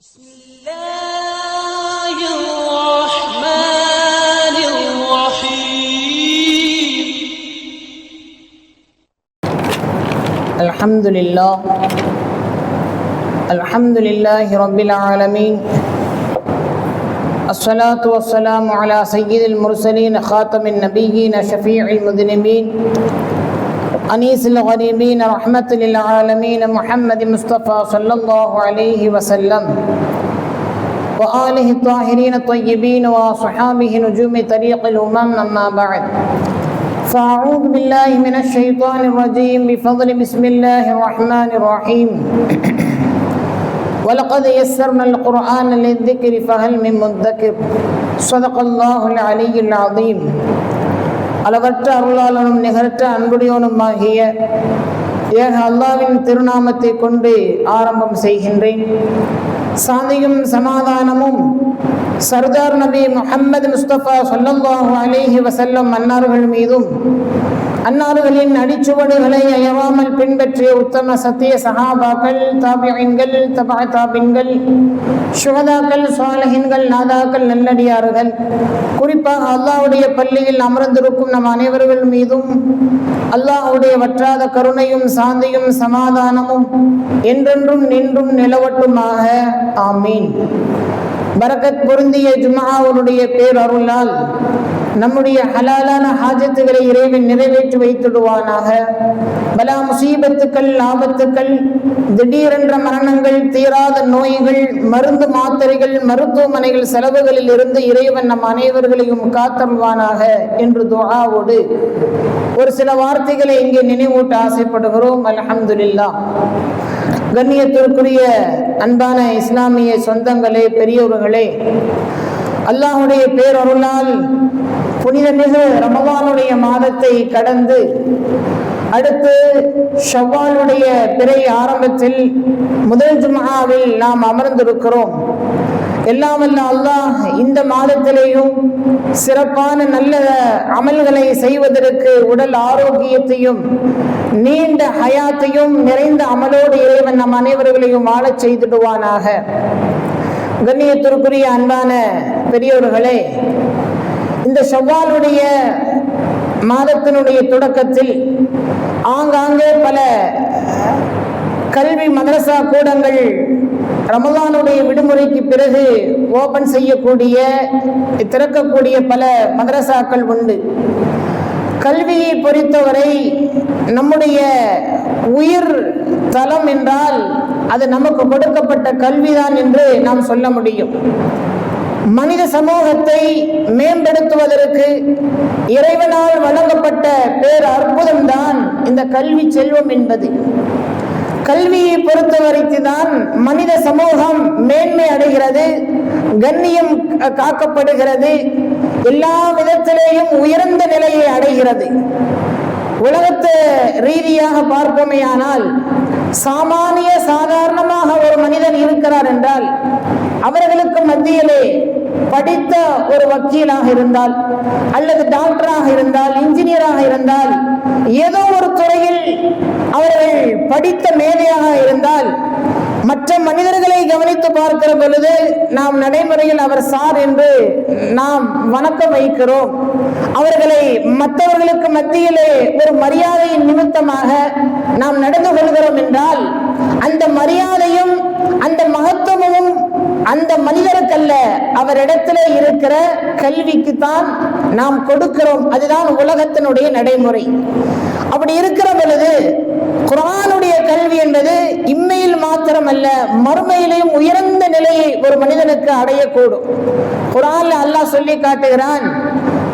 بسم الله الرحمن الرحيم الحمد لله رب العالمين. الصلاة والسلام على سيد المرسلين خاتم النبيين شفيع المذنبين أنيس الغريبين رحمة للعالمين محمد مصطفى صلى الله عليه وسلم وآله الطاهرين الطيبين وصحابه نجوم طريق الأمم. أما بعد، فأعوذ بالله من الشيطان الرجيم بفضل بسم الله الرحمن الرحيم. ولقد يسرنا القرآن للذكر فهل من مدكر. صدق الله العلي العظيم. அளவற்ற அருளாளனும் நிகரற்ற அன்புடையோனுமாகிய ஏக அல்லாஹ்வின் திருநாமத்தை கொண்டு ஆரம்பம் செய்கின்றேன். சாந்தியும் சமாதானமும் சர்தார் நபி முஹம்மது முஸ்தபா ஸல்லல்லாஹு அலைஹி வஸல்லம் அன்னார்கள் மீதும், அன்னார்களின் அடிச்சுவடுகளை அயவாமல் பின்பற்றிய உத்தம சத்திய சஹாபாக்கள், தாபிஈன்கள், தபா தாபின்கள், ஷுஹதாக்கள், சாலிஹீன்கள், நாதாக்கள், நல்லடியார்கள், குறிப்பாக அல்லாஹ்வுடைய பள்ளியில் அமர்ந்திருக்கும் நம் அனைவர்கள் மீதும் அல்லாஹ்வுடைய வற்றாத கருணையும் சாந்தியும் சமாதானமும் என்றென்றும் நின்றும் நிலவட்டுமாக. ஆமீன். பரக்கத் பொருந்திய ஜும்ஆவுடைய பேரருளால் நம்முடைய ஹலாலான ஹாஜத்துகளை இறைவன் நிறைவேற்றி வைத்திடுவானாக. பலா முசீபத்துக்கள், ஆபத்துக்கள், திடீரென்ற மரணங்கள், தீராத நோய்கள், மருந்து மாத்திரைகள், மருத்துவமனைகள் செலவுகளில் இருந்து இறைவன் நம் அனைவர்களையும் காத்தருள்வானாக என்று துஆவோடு ஒரு சில வார்த்தைகளை இங்கே நினைவூட்ட ஆசைப்படுகிறோம். அல்ஹம்துலில்லாஹ். கண்ணியத்திற்குரிய அன்பான இஸ்லாமிய சொந்தங்களே, பெரியோர்களே, அல்லாஹ்வுடைய பேரருளால் புனிதமிகு ரமலானுடைய மாதத்தை கடந்து அடுத்து ஷவ்வாலுடைய பிறை ஆரம்பத்தில் முதல் ஜும்ஆவில் நாம் அமர்ந்திருக்கிறோம். எல்லாம் வல்ல அல்லாஹ் இந்த மாதத்திலேயும் சிறப்பான நல்ல அமல்களை செய்வதற்கு உடல் ஆரோக்கியத்தையும் நீண்ட ஹயாத்தையும் நிறைந்த அமலோடு இறைவன் நம் அனைவர்களையும் வாழச் செய்திடுவானாக. கண்ணியத்திற்குரிய அன்பான பெரியோர்களே, இந்த ஷவ்வாலுடைய மாதத்தினுடைய தொடக்கத்தில் ஆங்காங்கே பல கல்வி மதரசா கூடங்கள் ரமலானுடைய விடுமுறைக்கு பிறகு ஓபன் செய்யக்கூடிய, திறக்கக்கூடிய பல மதரசாக்கள் உண்டு. கல்வியை பொறுத்தவரை நம்முடைய உயிர் தலம் என்றால் அது நமக்கு கொடுக்கப்பட்ட கல்விதான் என்று நாம் சொல்ல முடியும். மனித சமூகத்தை மேம்படுத்துவதற்கு இறைவனால் வழங்கப்பட்ட பேர் அற்புதம்தான் இந்த கல்வி செல்வம் என்பது. கல்வியை பொறுத்தவரைக்குதான் மனித சமூகம் மேன்மை அடைகிறது, கண்ணியம் காக்கப்படுகிறது, எல்லா விதத்திலேயும் உயர்ந்த நிலையை அடைகிறது. உலகத்து ரீதியாக பார்ப்போமேயானால் சாதாரணமாக ஒரு மனிதன் இருக்கிறார் என்றால் அவர்களுக்கு மத்தியிலே படித்த ஒரு வக்கீலாக இருந்தால் அல்லது டாக்டராக இருந்தால், இன்ஜினியராக இருந்தால், ஏதோ ஒரு துறையில் அவர்கள் படித்த மேதையாக இருந்தால் மற்ற மனிதர்களை கவனித்து பார்க்கிற பொழுது நாம் நடைமுறையில் அவர் சார் என்று நாம் வணக்கம் வைக்கிறோம். அவர்களை மற்றவர்களுக்கு மத்தியிலே ஒரு மரியாதையின் நிமித்தமாக நாம் நடந்து கொள்கிறோம் என்றால் அந்த மரியாதையும் அந்த மகத்துவமும் அந்த மனிதருக்கல்ல, அவரிடத்துல இருக்கிற கல்விக்கு தான் நாம் கொடுக்கிறோம். அதுதான் உலகத்தினுடைய நடைமுறை. அப்படி இருக்கிற பொழுது குர்ஆனுடைய கல்வி என்பது இம்மையில் மாத்திரமல்ல, மறுமையிலையும் உயர்ந்த நிலையை ஒரு மனிதனுக்கு அடையக்கூடும். குர்ஆன்ல அல்லாஹ் சொல்லி காட்டுகிறான்,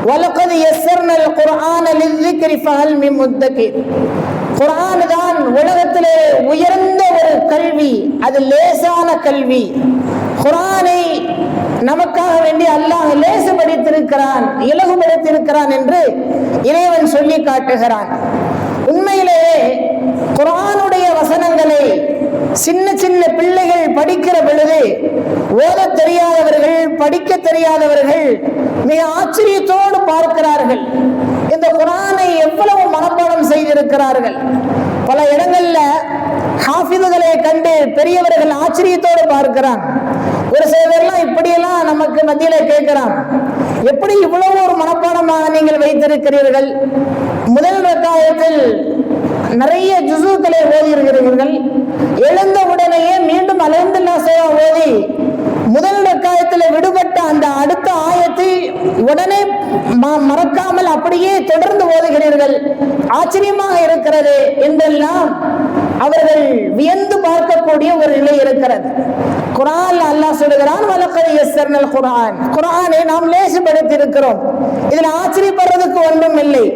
வலகத் யஸ்ஸர்னல் குர்ஆன லிஸ்ஸிக்ரி ஃபஹல் மின் முத்தகிர். குர்ஆன் தான் உலகத்திலே உயர்ந்த ஒரு கல்வி, அது லேசான கல்வி. குர்ஆனை நமக்காக வேண்டி அல்லாஹ் லேசுபடுத்தியிருக்கிறான், இலகுபடுத்தியிருக்கிறான் என்று இறைவன் சொல்லி காட்டுகிறான். உண்மையிலேயே குர்ஆனுடைய வசனங்களை சின்ன சின்ன பிள்ளைகள் படிக்கிற பொழுது ஓத தெரியாதவர்கள், படிக்க தெரியாதவர்கள் மிக ஆச்சரியத்தோடு பார்க்கிறார்கள். இந்த குர்ஆனை எவ்வளவு மனப்பாடம் செய்திருக்கிறார்கள். பல இடங்கள்ல ஹாஃபிதுகளை கண்டு பெரியவர்கள் ஆச்சரியத்தோடு பார்க்கிறான். ஒரு சில பேர்லாம் இப்படியெல்லாம் நமக்கு மத்தியில கேட்கிறான், எப்படி இவ்வளவு ஒரு மனப்பாடமாக நீங்கள் வைத்திருக்கிறீர்கள்? முதல் ரக்காயத்தில் நிறைய ஜுஸுக்களை ஓதி இருக்கிறீர்கள், எழுந்த உடனேயே மீண்டும் அல்ஹம்துலில்லாஹ் ஓதி முதல் ரக்காயத்தில் விடுபட்ட அந்த அடுத்த ஆயத்தை உடனே மறக்காமல் அப்படியே தொடர்ந்து ஓதுகிறீர்கள், ஆச்சரியமாக இருக்கிறது என்றெல்லாம் அவர்கள் வியந்து பார்க்கக்கூடிய ஒரு நிலை இருக்கிறது. குர்ஆன் அல்லாஹ் சொல்கிறான், வலகத் யஸ்ஸர்னல் குர்ஆன், குர்ஆனை நாம் லேசுபடுத்தி இருக்கிறோம். இதில் ஆச்சரியப்படுறதுக்கு ஒன்றும் இல்லை.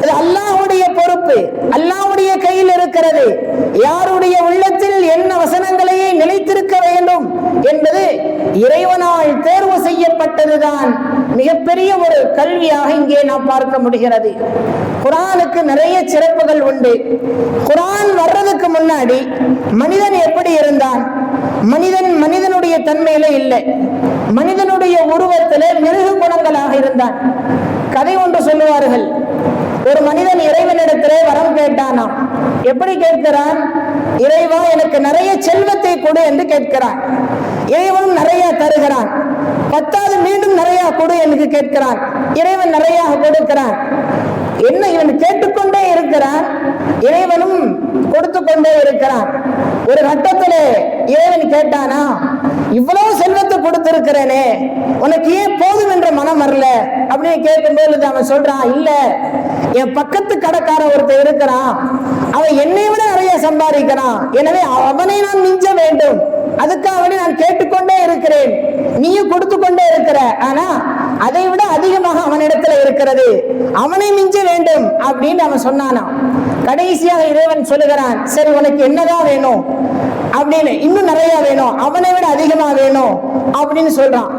இது அல்லாஹ்வுடைய பொறுப்பு, அல்லாஹ்வுடைய கையில் இருக்கிறது. யாருடைய உள்ளத்தில் என்ன வசனங்களையே நிலைத்திருக்க வேண்டும் என்பது இறைவனால் தேர்வு செய்யப்பட்டதுதான் மிகப்பெரிய ஒரு கல்வியாக இங்கே நாம் பார்க்க முடிகிறது. குர்ஆனுக்கு நிறைய சிறப்புகள் உண்டு. குர்ஆன் வர்றதுக்கு முன்னாடி மனிதன் எப்படி இருந்தான்? மனிதனுடைய தன்மையில இல்லை, மனிதனுடைய உருவத்தில மிருக குணங்களாக இருந்தான். கதை ஒன்று சொல்லுவார்கள். ஒரு மனிதன் இறைவனிடத்திலே வரம் கேட்டானாம். எப்படி கேட்கிறான்? இறைவா, எனக்கு நிறைய செல்வத்தை கொடு என்று கேட்கிறான். இறைவன் நிறைய தருகிறான். 10வது மீண்டும் நிறைய கொடு என்று கேட்கிறான். இறைவன் நிறைய கொடுக்கிறான். என்ன, இவன் கேட்டுக்கொண்டே இருக்கிறான், இறைவனும் கொடுத்து கொண்டே இருக்கிறான். ஒரு கட்டத்திலே இறைவன் கேட்டானா, இவ்வளவு செல்வத்தை கொடுத்திருக்கிறேனே, உனக்கு ஏன் போதும் என்ற மனம் வரல அப்படின்னு கேட்கும்போது அவன் சொல்றான், இல்ல, என் பக்கத்து கடைக்கார ஒருத்தர் இருக்கிறான், அவன் என்னை விட நிறைய சம்பாதிக்கிறான், எனவே அவனை நான் மிஞ்ச வேண்டும், அதுக்காக நான் கேட்டுக்கொண்டே இருக்கிறேன், நீயும் கொடுத்து கொண்டே இருக்கிற, ஆனா அதை விட அதிகமாக அவனிடத்துல இருக்கிறது, அவனை மிஞ்ச வேண்டும் அப்படின்னு அவன் சொன்னானா. கடைசியாக இறைவன் சொல்லுகிறான், சரி உனக்கு என்னதான் வேணும் அப்படின்னு, இன்னும் நிறைய வேணும், அவனை விட அதிகமா வேணும் அப்படின்னு சொல்றான்.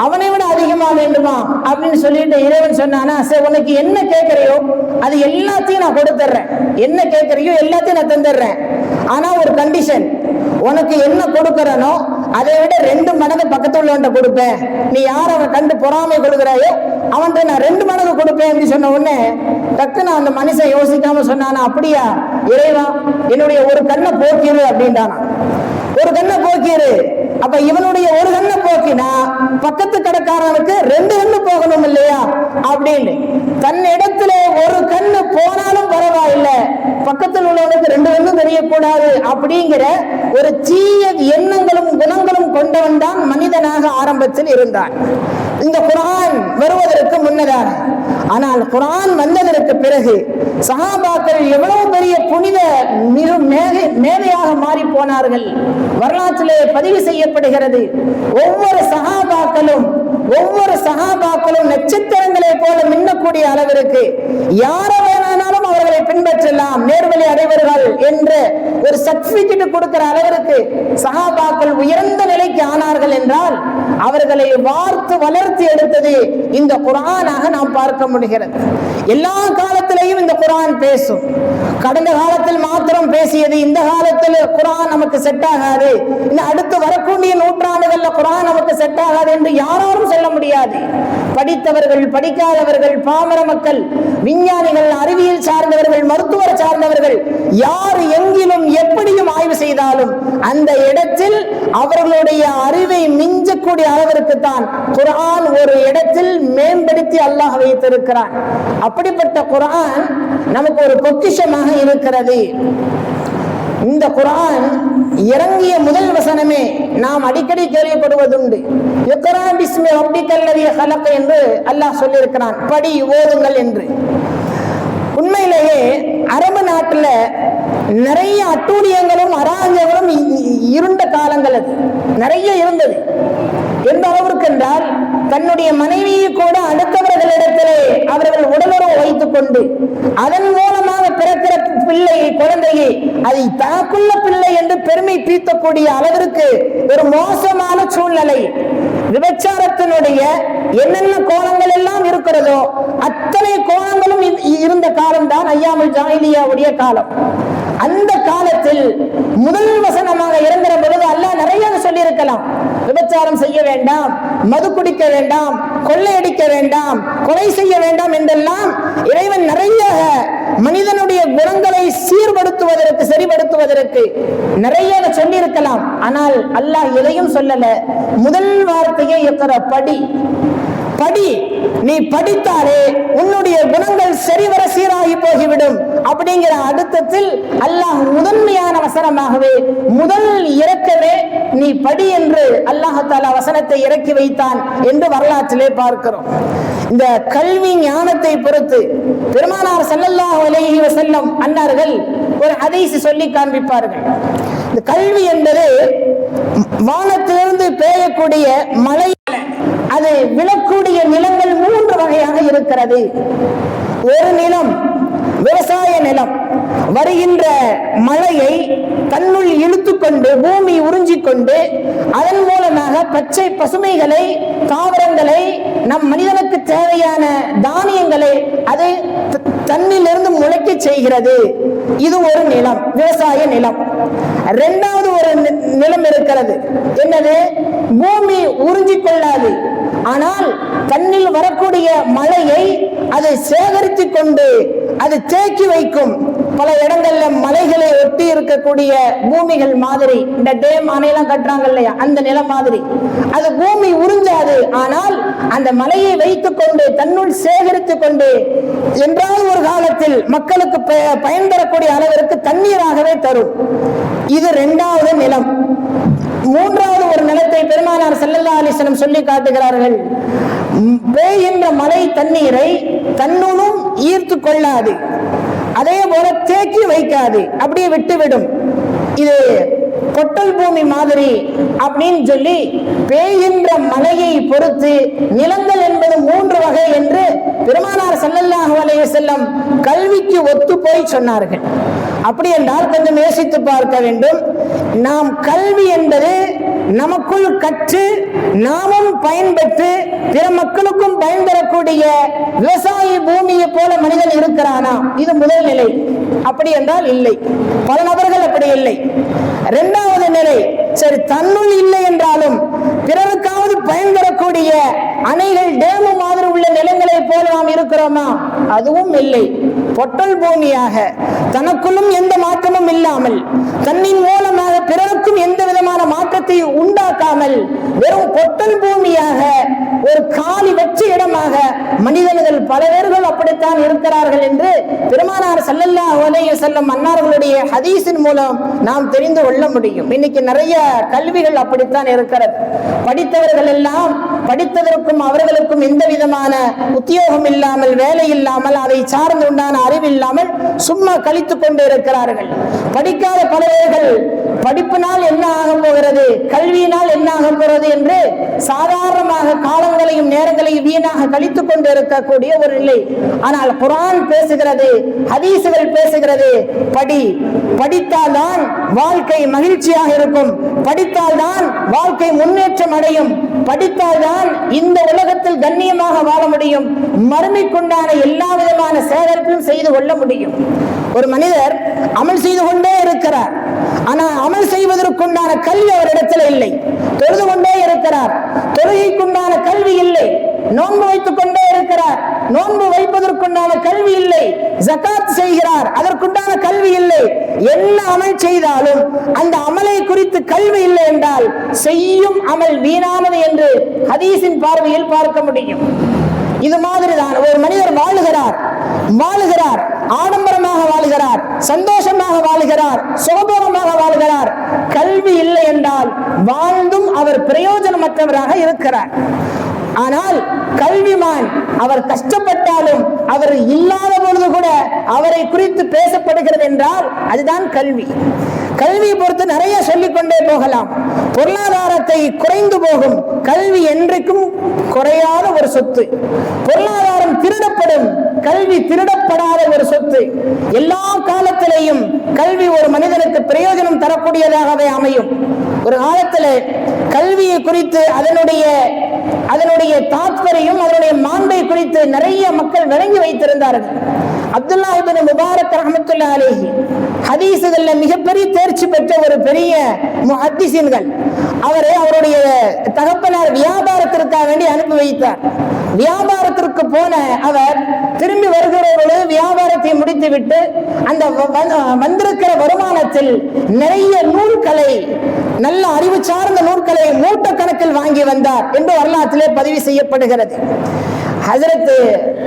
அவனை விட அதிகமா வேண்டுமா அப்படின்னு சொல்லிட்டு இறைவன் சொன்னானா, சரி உனக்கு என்ன கேட்கறியோ அது எல்லாத்தையும் நான் கொடுத்துட்றேன், என்ன கேட்கறியோ எல்லாத்தையும் நான் தந்துடுறேன், ஆனா ஒரு கண்டிஷன், உனக்கு என்ன கொடுக்கறனோ அதை விட 2 மடங்கு பக்கத்து உள்ளவன்ட்ட கொடுப்பேன், நீ யார் அவன் கண்டு பொறாமை கொடுக்குறாயோ அவன்கிட்ட நான் 2 மடங்கு கொடுப்பேன் அப்படின்னு சொன்ன உடனே டக்குன்னு அந்த மனுஷன் யோசிக்காம சொன்னானா, அப்படியா இறைவா, என்னுடைய ஒரு கண்ணை போக்கிடு அப்படின்ட்டானா. ஒரு கண்ணை போக்கிடு. அப்ப இவனுடைய ஒரு கண்ணை போக்கினா பக்கத்து கடைக்காரனுக்கு 2 கண்ணு போகணும் இல்லையா அப்படின்னு, தன் இடத்துல ஒரு கண்ணு போனாலும் பரவாயில்லை, பக்கத்தில் உள்ளவனுக்கு 2 கண்ணும் தெரியக்கூடாது அப்படிங்கிற ஒரு தீய எண்ணங்களும் குணங்களும் கொண்டவன் தான் மனிதனாக ஆரம்பத்தில் இருந்தான். இந்த குர்ஆன் வருவதற்கு முன்னதாக. ஆனால் குர்ஆன் வந்ததற்கு பிறகு சஹாபாக்கள் எவ்வளவு பெரிய புனித மேதையாக மாறி போனார்கள் வரலாற்றிலே பதிவு செய்யப்படுகிறது. ஒவ்வொரு சஹாபாக்களும் நட்சத்திரங்களை போல மின்னக்கூடிய அளவிற்கு யார வேணாலும் அவர்களை பின்பற்றலாம், நேர்வழி அடைவர்கள் என்று ஒரு சர்டிபிகேட் கொடுக்கிற அளவிற்கு சஹாபாக்கள் உயர்ந்த நிலைக்கு ஆனார்கள் என்றால் அவர்களை வார்த்து வளர்த்து எடுத்தது இந்த குர்ஆனாக நாம் பார்க்க முடிகிறது. எல்லா காலத்திலேயும் இந்த குர்ஆன் பேசும். கடந்த காலத்தில் மாத்திரம் பேசியது இந்த காலத்தில் குர்ஆன் நமக்கு செட் ஆகாது, இன்னும் அடுத்து வரக்கூடிய நூற்றாண்டுகள்ல குர்ஆன் நமக்கு செட் ஆகாது என்று யாராலும் சொல்ல முடியாது. படித்தவர்கள், படிக்காதவர்கள், பாமர மக்கள், விஞ்ஞானிகள், அறிவியல் சார்ந்தவர்கள், மருத்துவர் சார்ந்தவர்கள், யார் எங்கிலும் எப்படியும் ஆய்வு செய்தாலும் அந்த இடத்தில் அவர்களுடைய அறிவை மிஞ்சக்கூடிய அளவிற்கு தான் குர்ஆன் ஒரு இடத்தில் மேம்படுத்தி அல்லாஹ் வைத்திருக்கிறான். அப்படிப்பட்ட குர்ஆன் நமக்கு ஒரு பொக்கிஷமாக இருக்கிறது. இந்த குர்ஆன் இறங்கிய முதல் வசனமே நாம் அடிக்கடி கேள்விப்படுவதுண்டு. இக்ரா பிஸ்மி ரப்பிக்கல்லதீ ஹலக் என்று அல்லாஹ் சொல்லியிருக்கிறான், படி ஓதுங்கள் என்று. உண்மையிலேயே அரபு நாட்டில் நிறைய அட்டூழியங்களும் அராஜகங்களும் இருண்ட காலங்கள் அது நிறைய இருந்தது. எந்த அளவிற்கு என்றால் தன்னுடைய மனைவியை கூட அடுத்தவர்களிடத்திலே அவர்கள் உடலுறவு வைத்துக் கொண்டு அதன் மூலமாக பிறக்கிற பிள்ளையை, குழந்தையை அதை தனக்குள்ள பிள்ளை என்று பெருமை பீத்தக்கூடிய அளவிற்கு ஒரு மோசமான சூழ்நிலை. விபச்சாரத்தினுடைய என்னென்ன கோணங்கள் எல்லாம் இருக்கிறதோ அத்தனை கோணங்களும் இருந்த காலம்தான் ஐயாமுல் ஜாஹிலியாவுடைய காலம். அந்த காலத்தில் முதல் வசனமாக இறங்குற பொழுது அல்லாஹ் நிறைய சொல்லி இருக்கலாம். விபச்சாரம் செய்ய வேண்டாம், மது குடிக்க வேண்டாம், கொள்ளையடிக்க வேண்டாம், கொலை செய்ய வேண்டாம் என்றெல்லாம் இறைவன் நிறைய மனிதனுடைய குணங்களை சீர்படுத்துவதற்கு சரிபடுத்துவதற்கு நிறைய சொல்லி இருக்கலாம். ஆனால் அல்லாஹ் எதையும் சொல்லல. முதல் வார்த்தையை படி படி, நீ படித்தாலே உன்னுடைய குணங்கள் சரிவர சீராகி போகிவிடும் அப்படிங்கிற அர்த்தத்தில் அல்லாஹ் முதன்மையான வசனமாகவே முதல் இறக்கவே நீ படி என்று அல்லாஹ் தஆலா வசனத்தை இறக்கி வைத்தான் என்று வரலாற்றிலே பார்க்கிறோம். இந்த கல்வி ஞானத்தை பொறுத்து பெருமானார் ஸல்லல்லாஹு அலைஹி வஸல்லம் அன்னார்கள் ஒரு ஹதீஸ் சொல்லி காண்பிப்பார்கள். இந்த கல்வி என்பது வானத்திலிருந்து பெய்யக்கூடிய மழை, அது விழக்கூடிய நிலங்கள் 3 வகையாக இருக்கிறது. ஒரு நிலம் விவசாய நிலம், வருகின்ற மழையை தன்னுள் இழுத்துக்கொண்டு பூமி உறிஞ்சிக்கொண்டு அதன் மூலமாக பச்சை பசுமைகளை, தாவரங்களை, நம் மனிதனுக்கு தேவையான தானியங்களை அது தன்னிலிருந்து முளைக்க செய்கிறது. இது ஒரு நிலம், விவசாய நிலம். இரண்டாவது ஒரு நிலம் இருக்கிறது. என்னது? பூமி உறிஞ்சிக் கொள்ளாது, ஆனால் தன்னில் வரக்கூடிய மழையை அதை சேகரித்துக் கொண்டு அது தேக்கி வைக்கும். பல இடங்கள்ல மலைகளை ஒட்டி இருக்கக்கூடிய பூமிகள் மாதிரி, இந்த டேம் அணையெல்லாம் கட்டுறாங்க இல்லையா, அந்த நிலம் மாதிரி அது பூமி உறிஞ்சாது, ஆனால் அந்த மலையை வைத்துக் கொண்டு தன்னுள் சேகரித்துக் கொண்டு என்றாவது ஒரு காலத்தில் மக்களுக்கு பயன் தரக்கூடிய அளவிற்கு தண்ணீராகவே தரும். இது இரண்டாவது நிலம். மூன்றாவது ஒரு நிலத்தை பெருமானார் ஸல்லல்லாஹு அலைஹி வஸல்லம் சொல்லி காட்டுகிறார்கள். பெய்கின்ற மழை தண்ணீரை தன்னுளும் ஈர்த்து கொள்ளாது, அதே போல தேக்கி வைக்காது, அப்படியே விட்டுவிடும். இது பொட்டல் பூமி மாதிரி அப்படின்னு சொல்லி பெய்கின்ற மழையை பொறுத்து நிலங்கள் என்பது 3 வகை என்று பெருமானார் ஸல்லல்லாஹு அலைஹி வஸல்லம் கல்விக்கு ஒத்து போய் சொன்னார்கள். அப்படி என்றால் கொஞ்சம் யோசித்து பார்க்க வேண்டும். நாம் கல்வி என்பது நமக்குள் கற்று நாமும் பயன்பெற்று பிற மக்களுக்கும் பயன் தரக்கூடிய விவசாய பூமியை போல மனிதன் இருக்கிறானா? இது முதல் நிலை. அப்படி என்றால் இல்லை, பல நபர்கள் அப்படி இல்லை. இரண்டாவது நிலை, சரி தன்னுள் இல்லை என்றாலும் பிறருக்காவது பயன் தரக்கூடிய அணைகள், டேமு மாதிரி உள்ள நிலங்களை போல நாம் இருக்கிறோமா? அதுவும் இல்லை. பொட்டல் பூமியாக தனக்குள்ளும் எந்த மாற்றமும் இல்லாமல், தன்னின் மூலமாக பிறருக்கும் எந்த விதமான மாற்றத்தை உண்டாக்காமல் வெறும் பொட்டல் பூமியாக ஒரு காலி வெற்ற இடமாக மனிதர்கள் பல பேர்கள் அப்படித்தான் இருக்கிறார்கள் என்று பெருமானார் ஸல்லல்லாஹு அலைஹி வஸல்லம் அன்னார்களுடைய ஹதீஸின் மூலம் நாம் தெரிந்து கொள்ள முடியும். இன்னைக்கு நிறைய கல்விகள் அப்படித்தான் இருக்கிறது. படித்தவர்கள் எல்லாம் படித்ததற்கும் அவர்களுக்கும் எந்த விதமான உத்தியோகம் இல்லாமல், வேலை இல்லாமல், அதை சார்ந்து உண்டான அறிவு இல்லாமல் சும்மா கழித்துக் கொண்டு இருக்கிறார்கள். படிக்காத பல பேர்கள் படிப்பினால் என்ன ஆக போகிறது, கல்வியினால் என்ன ஆக போகிறது என்று சாதாரணமாக காலங்களையும் நேரங்களையும் வீணாக கழித்துக் கொண்டு இருக்கக்கூடிய ஒரு நிலை. ஆனால் குர்ஆன் பேசுகிறது, ஹதீசுகள் பேசுகிறது, படித்தால்தான் வாழ்க்கை மகிழ்ச்சியாக இருக்கும், படித்தால்தான் வாழ்க்கை முன்னேற்றம் அடையும், படித்தால்தான் இந்த உலகத்தில் கண்ணியமாக வாழ முடியும், மறுமைக்குண்டான எல்லா விதமான சேகரிப்பையும் செய்து கொள்ள முடியும். ஒரு மனிதர் அமல் செய்து கொண்டே இருக்கிறார், ஆனால் அமல் செய்வதற்குண்டான கல்வி அவரிடத்தில் இல்லை. தொழுது கொண்டே இருக்கிறார், தொழுகைக்குண்டான கல்வி இல்லை. நோன்பு வைத்துக் கொண்டே இருக்கிறார், நோன்பு வைப்பதற்குண்டான கல்வி இல்லை. ஜகாத் செய்கிறார், அதற்குண்டான கல்வி இல்லை. என்ன அமல் செய்தாலும் அந்த அமலை குறித்து கல்வி இல்லை என்றால் செய்யும் அமல் வீணானது என்று ஹதீஸின் பார்வையில் பார்க்க முடியும். இது மாதிரிதான் ஒரு மனிதர் வாழுகிறார், ஆடம்பரமாக வாழுகிறார், சந்தோஷமாக வாழுகிறார், சுகபோகமாக வாழுகிறார். கல்வி இல்லை என்றால் வாழ்ந்தும் அவர் பிரயோஜனமற்றவராக இருக்கிறார். ஆனால் கல்விமான் அவர் கஷ்டப்பட்டாலும் அவர் இல்லாத பொழுது கூட அவரை குறித்து பேசப்படுகிறது என்றால் அதுதான் கல்வி. கல்வியை பொறுத்து நிறைய சொல்லிக்கொண்டே போகலாம். பொருளாதாரத்தை குறைந்து போகும், கல்வி என்றைக்கும் குறையாத ஒரு சொத்து. பொருளாதாரம் திருடப்படும், கல்வி திருடப்படாத ஒரு சொத்து. எல்லா காலத்திலேயும் கல்வி ஒரு மனிதனுக்கு பிரயோஜனம் தரக்கூடியதாகவே அமையும். ஒரு காலத்தில் கல்வியை குறித்து அதனுடைய தாத்பரியம், அதனுடைய மாண்பை குறித்து நிறைய மக்கள் விளங்கி வைத்திருந்தார்கள். அப்துல்லா இப்னு முபாரக் ரஹ்மத்துல்லாஹி அலைஹி ஹதீஸுகள்ல மிகப்பெரிய தேர்ச்சி பெற்ற ஒரு பெரிய முஹத்திஸீன்கள். அவருடைய தகப்பனார் வியாபாரத்திற்காக வேண்டி அனுப்பி வைத்தார். வியாபாரத்திற்கு போன அவர் திரும்பி வருகிறவர்களோடு வியாபாரத்தை முடித்துவிட்டு அந்த வந்திருக்கிற வருமானத்தில் நிறைய நூல்களை, நல்ல அறிவு சார்ந்த நூல்களை மூட்ட கணக்கில் வாங்கி வந்தார் என்று வரலாற்றிலே பதிவு செய்யப்படுகிறது. ஹஜ்ரத்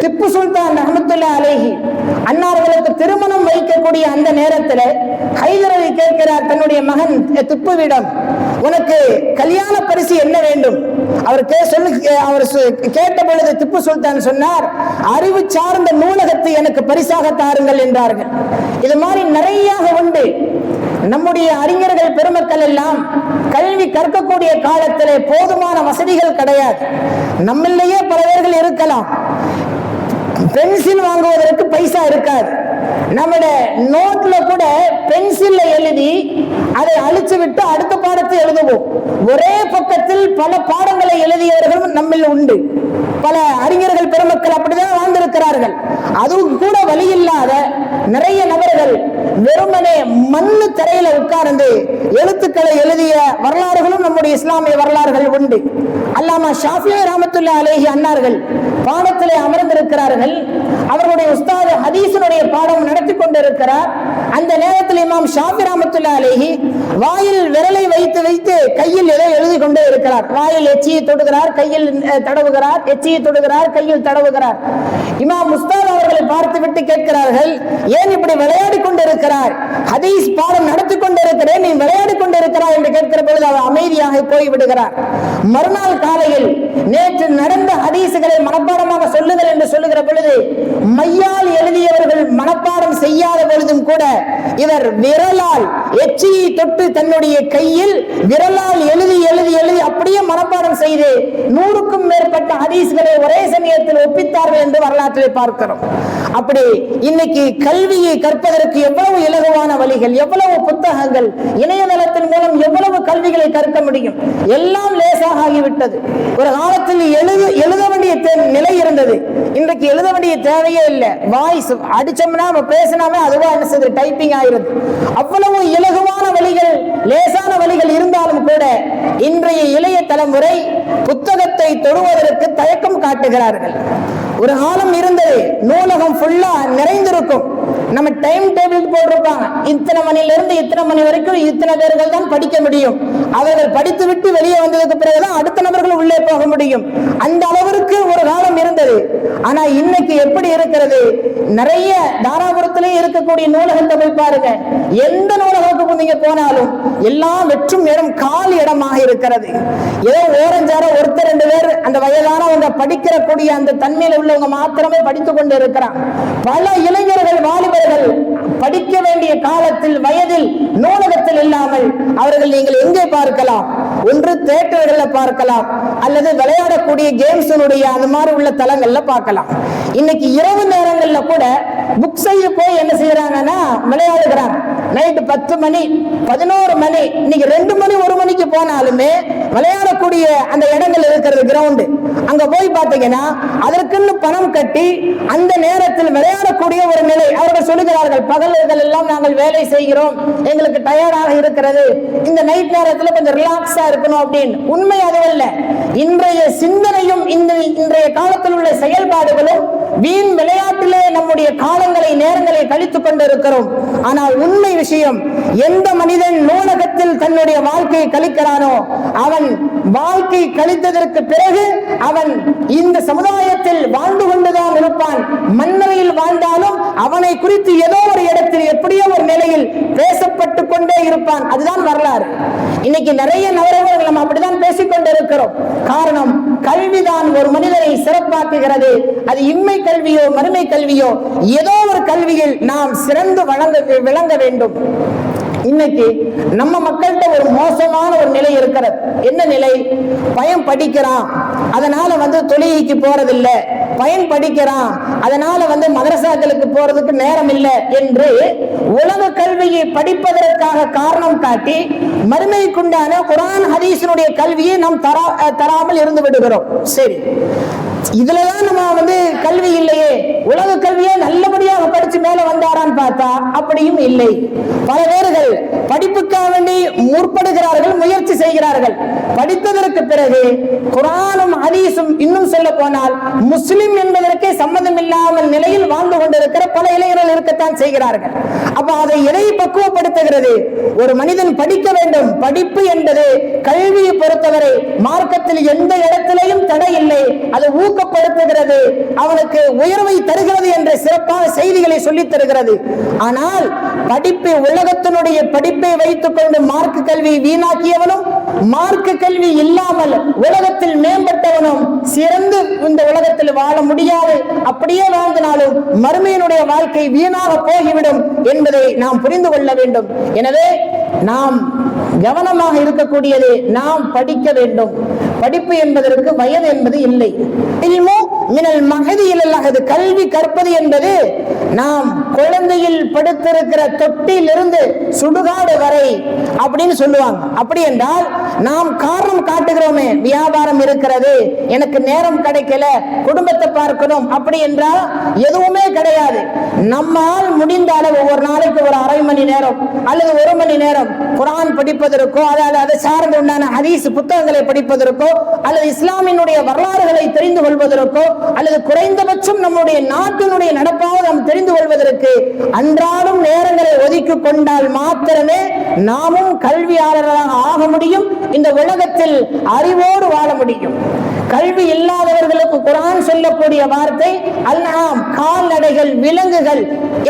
திப்பு சுல்தான் ரஹ்மத்துல்லாஹி அலைஹி அன்னார்களுக்கு திருமணம் வைக்கக்கூடிய அந்த நேரத்தில் ஹைதர் அலி கேட்கிறார் தன்னுடைய மகன் திப்புவிடம், உனக்கு கல்யாண பரிசு என்ன வேண்டும்? அவர் கேட்ட பொழுது திப்பு சுல்தான் சொன்னார், அறிவு சார்ந்த நூலகத்தை எனக்கு பரிசாக தாருங்கள் என்றார்கள். இது மாதிரி நிறைய உண்டு. நம்முடைய அறிஞர்கள் பெருமக்கள் எல்லாம் கல்வி கற்கக்கூடிய காலத்திலே போதுமான வசதிகள் கிடையாது. நம்மளையே பல பேர்கள் இருக்கலாம், பென்சில் வாங்குவதற்கு பைசா இருக்காது. நம்முடைய நோட்ல கூட பென்சில்ல எழுதி அதை அழிச்சு விட்டு அடுத்த பாடத்தை எழுதுவோம். ஒரே பக்கத்தில் பல பாடங்களை எழுதியவர்களும் நம்மில் உண்டு. பல அறிஞர்கள் பெருமக்கள் அப்படிதான் வாழ்ந்திருக்கிறார்கள். அதுவும் கூட வழி இல்லாத நிறைய நபர்கள் வெறுமனே மண்ணு தரையில உட்கார்ந்து எழுத்துக்களை எழுதிய வரலாறுகளும் நம்முடைய இஸ்லாமிய வரலாறுகள் உண்டு. அல்லாமா ஷாஃபி ரஹ்மத்துல்லாஹி அலைஹி அன்னார்கள் பாடத்திலே அமர்ந்திருக்கிறார்கள். அவர்களுடைய உஸ்தாத் ஹதீஸினுடைய பாடம் நடத்தி கொண்டிருக்கிறார். அந்த நேரத்தில் இமாம் ஷாஃபி ரஹ்மத்துல்லாஹி அலைஹி வாயில் விரலை வைத்து வைத்து கையில் ஏதோ எழுதி கொண்டே இருக்கிறார். வாயில் எச்சியை தொடுகிறார், கையில் தடவுகிறார், எச்சியை தொடுகிறார், கையில் தடவுகிறார். இமாம் உஸ்தாத் அவர்களை பார்த்து விட்டு கேட்கிறார்கள், ஏன் இப்படி விளையாடி கொண்டிருக்கிறார்? ஹதீஸ் பாடம் நடத்தி கொண்டிருக்கிறேன், நீ விளையாடி கொண்டிருக்கிறார் என்று கேட்கிற பொழுது அவர் அமைதியாக போய்விடுகிறார். மறுநாள் காலையில் நேற்று நடந்த ஹதீசுகளை மனப்பாடமாக சொல்லுங்கள் என்று சொல்லுகிற பொழுது மையால் எழுதியவர்கள் மனப்பாடம் செய்யாத பொழுதும் கூட இவர் விரலால் எச்சியை தொட்டு தன்னுடைய கையில் விரலால் எழுதி எழுதி எழுதி அப்படியே மனப்பாடம் செய்து 100க்கும் மேற்பட்ட ஹதீஸ்களை ஒரே சமயத்தில் ஒப்பித்தார்கள் என்று வரலாற்றில் பார்க்கிறோம். அப்படி இன்னைக்கு கல்வியை கற்பதற்கு எவ்வளவு இலகுவான வழிகள், எவ்வளவு புத்தகங்கள், இணையதளத்தின் மூலம் எவ்வளவு கல்விகளை கற்க முடியும், எல்லாம் லேசாக ஆகிவிட்டது. ஒரு காலத்தில் எழுத வேண்டிய நிலை இருந்தது, இன்றைக்கு எழுத வேண்டிய தேவையே இல்லை. வாய்ஸ் அடிச்சோம்னா பேசினாமே அதுவா என்ன செய்யுது, டைப்பிங் ஆகிறது. அவ்வளவு இலகுவான வழிகள், லேசான வழிகள் இருந்தாலும் கூட இன்றைய இளைய தலைமுறை புத்தகத்தை தொடுவதற்கு தயக்கம் காட்டுகிறார்கள். ஒரு காலம் இருந்தது, நூலகம் ஃபுல்லா நிறைந்திருக்கும். நம்ம டைம் டேபிள் போட்டிருப்பாங்க, இத்தனை மணிலிருந்து இத்தனை மணி வரைக்கும் இத்தனை பேர்கள் தான் படிக்க முடியும். அவர்கள் படித்து விட்டு வெளியே வந்ததுக்கு பிறகுதான் அடுத்த நபர்கள் உள்ளே போக முடியும். அந்த அளவிற்கு ஒரு காலம் இருந்தது. ஆனா இன்னைக்கு எப்படி இருக்கிறது? நிறைய தாராபுரத்திலே இருக்கக்கூடிய நூலகத்தை போய் பாருங்க, எந்த நூலகத்துக்கு நீங்க போனாலும் எல்லாம் வெற்றும் இடம் கால் இடமாக இருக்கிறது. ஏதோ ஓரஞ்சார ஒருத்தர் 2 பேர் அந்த வயதானவங்க படிக்கிற கூடிய அந்த தன்மையில உள்ளவங்க மாத்திரமே படித்துக் கொண்டு இருக்கிறான். பல இளைஞர்கள், வாலிபர்கள் படிக்க வேண்டிய காலத்தில் வயதில் நூலகத்தில் இல்லாமல் அவர்கள் நீங்கள் எங்கே பார்க்கலாம்? ஒன்று தியேட்டர்கள்ல பார்க்கலாம், அல்லது விளையாடக்கூடிய கேம்ஸினுடைய அந்த மாதிரி உள்ள தளங்கள்ல பார்க்கலாம். இன்னைக்கு இரவு நேரங்கள்ல கூட புக் செய்ய போய் என்ன செய்யறாங்கன்னா விளையாடுகிறாங்க. நைட்டு 10 மணி 11 மணி, இன்னைக்கு 2 மணி 1 மணிக்கு போனாலுமே விளையாடக்கூடிய அந்த இடங்கள் இருக்கிறது கிரவுண்டு. அங்க போய் பார்த்தீங்கன்னா அதற்குன்னு பணம் கட்டி அந்த நேரத்தில் விளையாடக்கூடிய ஒரு நிலை. அவர்கள் சொல்லுகிறார்கள், பகல்கள் எல்லாம் நாங்கள் வேலை செய்கிறோம், எங்களுக்கு டயர்டாக இருக்கிறது, இந்த நைட் நேரத்தில் கொஞ்சம் ரிலாக்ஸா இருக்கணும் அப்படின்னு. உண்மை அதுவல்ல. இன்றைய சிந்தனையும் இன்றைய காலத்தில் உள்ள செயல்பாடுகளும் வீண் விளையாட்டிலே நம்முடைய காலங்களை, நேரங்களை கழித்துக் கொண்டிருக்கிறோம். ஆனால் உண்மை விஷயம், எந்த மனிதன் நூலகத்தில் தன்னுடைய வாழ்க்கையை கழிக்கிறானோ அவன் வாழ்க்கை கழித்ததற்கு பிறகு அவன் இந்த சமுதாயத்தில் வாழ்ந்து கொண்டுதான் இருப்பான். மன்னரையில் வாழ்ந்தாலும் அவனை குறித்து ஏதோ ஒரு இடத்தில் எப்படியோ ஒரு நிலையில் பேசப்பட்டு கொண்டே இருப்பான். அதுதான் வரலாறு. இன்னைக்கு நிறைய நபர்கள் நம்ம அப்படிதான் பேசிக்கொண்டு இருக்கிறோம். காரணம், கல்விதான் ஒரு மனிதனை சிறப்பாக்குகிறது. அது இன்மை கல்வியோ மறுமை கல்வியோ ஏதோ ஒரு கல்வியில் நாம் சிறந்து விளங்க வேண்டும். இன்னைக்கு நம்ம மக்கள்கிட்ட ஒரு மோசமான ஒரு நிலை இருக்கிறது. என்ன நிலை? பயம் படிக்கிறான், அதனால தொழுகைக்கு போறதில்லை, பயன் படிக்கிறான், அதனால மதரசாக்களுக்கு போறதுக்கு நேரம் இல்லை என்று உலக கல்வியை படிப்பதற்காக காரணம் காட்டி மறுமைக்குண்டான குர்ஆன் ஹதீஸினுடைய கல்வியை நாம் தராமல் இருந்து விடுகிறோம். சரி, இதுலதான் நம்ம கல்வி இல்லையே, உலக கல்வியை நல்லபடியாக படிச்சு மேல வந்தாரான்னு பார்த்தா அப்படியும் இல்லை. பல பேர்கள் படிப்புக்காக வேண்டி முற்படுகிறார்கள், முயற்சி செய்கிறார்கள். படித்ததற்கு பிறகு குர்ஆனும் ஹதீஸும், இன்னும் சொல்ல போனால் முஸ்லிம் என்பதற்கே சம்மதம் இல்லாமல் நிலையில் வாழ்ந்து கொண்டிருக்கிற பல இளைஞர்கள் இருக்கத்தான் செய்கிறார்கள். அப்ப அதை எதை பக்குவப்படுத்துகிறது? ஒரு மனிதன் படிக்க வேண்டும். படிப்பு என்பது கல்வியை பொறுத்தவரை மார்க்கத்தில் எந்த இடத்திலையும் தடை இல்லை, அது ஊக்கப்படுத்துகிறது, அவனுக்கு உயர்வை தருகிறது என்ற சிறப்பான செய்திகளை சொல்லித் தருகிறது. ஆனால் படிப்பு, உலகத்தினுடைய படிப்பை வைத்துக் கொண்டு மார்க்க கல்வி வீணாக்கியவனும், மார்க்க கல்வி இல்லாமல் உலகத்தில் மேம்பட்டவனும் சிறந்து இந்த உலகத்தில் வாழ முடியாது. அப்படியே வாழ்ந்தினாலும் மறுமையினுடைய வாழ்க்கை வீணாக போய்விடும் என்பதை நாம் புரிந்து கொள்ள வேண்டும். எனவே நாம் கவனமாக இருக்கக்கூடியது, நாம் படிக்க வேண்டும். படிப்பு என்பதற்கு வயது என்பது இல்லை. கல்வி கற்பது என்பது நாம் குழந்தையில் படுத்திருக்கிற தொட்டிலிருந்து சுடுகாடு வரை அப்படின்னு சொல்லுவாங்க. அப்படி என்றால் நாம் காரணம் காட்டுகிறோமே, வியாபாரம் இருக்கிறது, எனக்கு நேரம் கிடைக்கல, குடும்பத்தை பார்க்கணும், அப்படி என்றால் எதுவுமே கிடையாது. நம்மால் முடிந்த அளவு ஒரு நாளைக்கு ஒரு அரை மணி நேரம் அல்லது ஒரு மணி நேரம் குர்ஆன் படிப்பதற்கோ, அதாவது அதை சார்ந்து உண்டான ஹதீஸ் புத்தகங்களை படிப்பதற்கோ, அல்லது இஸ்லாமினுடைய வரலாறுகளை தெரிந்து கொள்வதற்கோ, அல்லது குறைந்தபட்சம் நம்முடைய நாட்டினுடைய நடப்பாக நாம் தெரிந்து கொள்வதற்கு அன்றாடம் நேரங்களை ஒதுக்கி கொண்டால் மாத்திரமே நாமும் கல்வியாளர்களாக ஆக முடியும், இந்த உலகத்தில் அறிவோடு வாழ முடியும். கல்வி இல்லாதவர்களுக்கு குர்ஆன் சொல்லக்கூடிய வார்த்தை அல்அம், கால்நடைகள், விலங்குகள்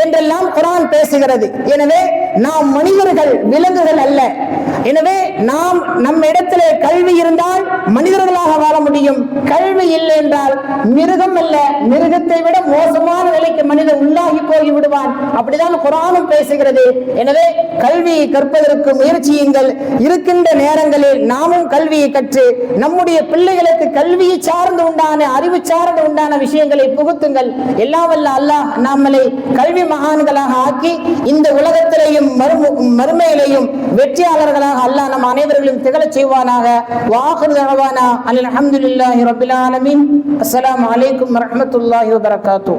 என்றெல்லாம் குர்ஆன் பேசுகிறது. எனவே நாம் மனிதர்கள், விலங்குகள் அல்ல. எனவே நாம் நம்ம இடத்திலே கல்வி இருந்தால் மனிதர்களாக வாழ முடியும். கல்வி இல்லை என்றால் மிருகம் அல்ல, மிருகத்தை விட மோசமான நிலைக்கு மனிதன் உள்ளாகி போய் விடுவான். அப்படிதான் குர்ஆனும் பேசுகிறது. எனவே கல்வியை கற்பதற்கு முயற்சியுங்கள். இருக்கின்ற நேரங்களில் நாமும் கல்வியை கற்று நம்முடைய பிள்ளைகளுக்கு கல்வியை சார்ந்து உண்டான, அறிவு சார்ந்து உண்டான விஷயங்களை புகுத்துங்கள். எல்லாம் வல்ல அல்லாஹ் நம்மளை கல்வி மகான்களாக ஆக்கி இந்த உலகத்திலேயும் மறுமையிலேயும் வெற்றியாளர்களாக அல்லாஹ் நம் அனைவர்களையும் திகழச் செய்வானாக. வாஹிரு தஅவானா அல்ஹம்துலில்லாஹி ரப்பில் ஆலமீன். அஸ்ஸலாமு அலைக்கும் வரஹ்மத்துல்லாஹி வபரகாத்துஹு.